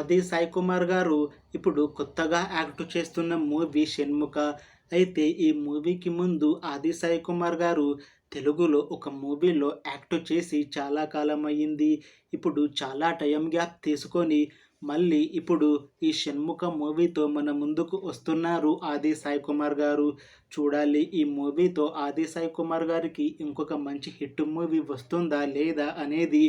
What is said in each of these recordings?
ఆది సాయి కుమార్ గారు ఇప్పుడు కొత్తగా యాక్ట్ చేస్తున్న మూవీ 'షణ్ముఖ'. అయితే ఈ మూవీకి ముందు ఆది సాయి కుమార్ గారు తెలుగులో ఒక మూవీలో యాక్ట్ చేసి చాలా కాలం అయ్యింది. ఇప్పుడు చాలా టైం గ్యాప్ తీసుకొని మళ్ళీ ఇప్పుడు ఈ 'షణ్ముఖ' మూవీతో మన ముందుకు వస్తున్నారు ఆది సాయి కుమార్ గారు. చూడాలి ఈ మూవీతో ఆది సాయి కుమార్ గారికి ఇంకొక మంచి హిట్ మూవీ వస్తుందా లేదా అనేది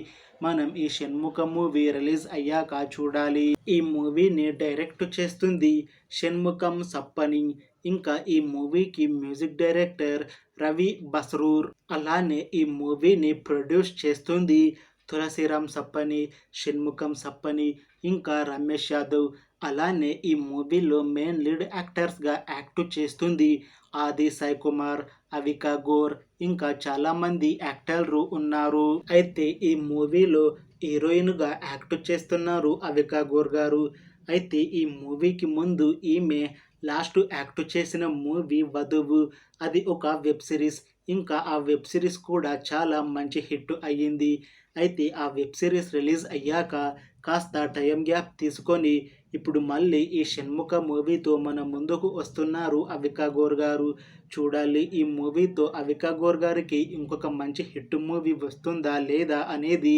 మనం ఈ 'షణ్ముఖ' మూవీ రిలీజ్ అయ్యాక చూడాలి. ఈ మూవీని డైరెక్ట్ చేస్తుంది షణ్ముఖం సప్పని. ఇంకా ఈ మూవీకి మ్యూజిక్ డైరెక్టర్ రవి బస్రూర్. అలానే ఈ మూవీని ప్రొడ్యూస్ చేస్తుంది తులసిరామ్ సప్పని, షణ్ముఖం సప్పని, ఇంకా రమేష్ యాదవ్. అలానే ఈ మూవీలో మెయిన్ లీడ్ యాక్టర్స్గా యాక్ట్ చేస్తుంది ఆది సాయి కుమార్, అవికా గోర్, ఇంకా చాలామంది యాక్టర్లు ఉన్నారు. అయితే ఈ మూవీలో హీరోయిన్గా యాక్ట్ చేస్తున్నారు అవికా గోర్ గారు. అయితే ఈ మూవీకి ముందు ఈమె లాస్ట్ యాక్ట్ చేసిన మూవీ 'వధువు'. అది ఒక వెబ్ సిరీస్. ఇంకా ఆ వెబ్ సిరీస్ కూడా చాలా మంచి హిట్ అయ్యింది. అయితే ఆ వెబ్ సిరీస్ రిలీజ్ అయ్యాక కాస్త టైం గ్యాప్ తీసుకొని ఇప్పుడు మళ్ళీ ఈ 'షణ్ముఖ' మూవీతో మన ముందుకు వస్తున్నారు అవికా గోర్ గారు. చూడాలి ఈ మూవీతో అవికా గోర్ గారికి ఇంకొక మంచి హిట్ మూవీ వస్తుందా లేదా అనేది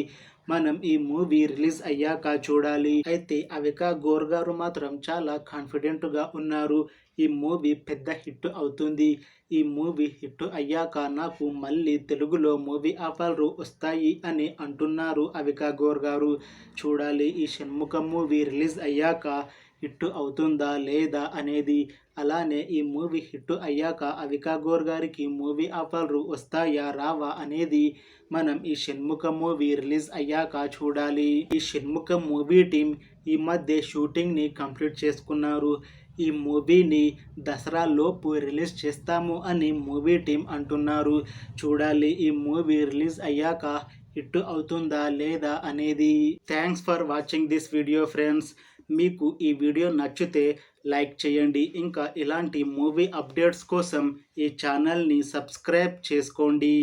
మనం ఈ మూవీ రిలీజ్ అయ్యాక చూడాలి. అయితే అవికా గోర్ గారు మాత్రం చాలా కాన్ఫిడెంట్గా ఉన్నారు. ఈ మూవీ పెద్ద హిట్ అవుతుంది. ఈ మూవీ హిట్ అయ్యాక నాకు మళ్ళీ తెలుగులో మూవీ ఆఫర్లు వస్తాయి అని అంటున్నారు అవికా గోర్ గారు. చూడాలి ఈ 'షణ్ముఖ' మూవీ రిలీజ్ అయ్యాక హిట్ అవుతుందా లేదా అనేది. అలానే ఈ మూవీ హిట్ అయ్యాక అవికా గోర్ గారికి మూవీ ఆఫర్లు వస్తాయా రావా అనేది మనం ఈ 'షణ్ముఖ' మూవీ రిలీజ్ అయ్యాక చూడాలి. ఈ 'షణ్ముఖ' మూవీ టీం ఈ మధ్య షూటింగ్ని కంప్లీట్ చేసుకున్నారు. ఈ మూవీని దసరా లోపు రిలీజ్ చేస్తాము అని మూవీ టీం అంటున్నారు. చూడాలి ఈ మూవీ రిలీజ్ అయ్యాక హిట్ అవుతుందా లేదా అనేది. Thanks for watching this video friends. మీకు ఈ వీడియో నచ్చితే లైక్ చేయండి. ఇంకా ఇలాంటి మూవీ అప్డేట్స్ కోసం ఈ ఛానల్ని సబ్స్క్రైబ్ చేసుకోండి.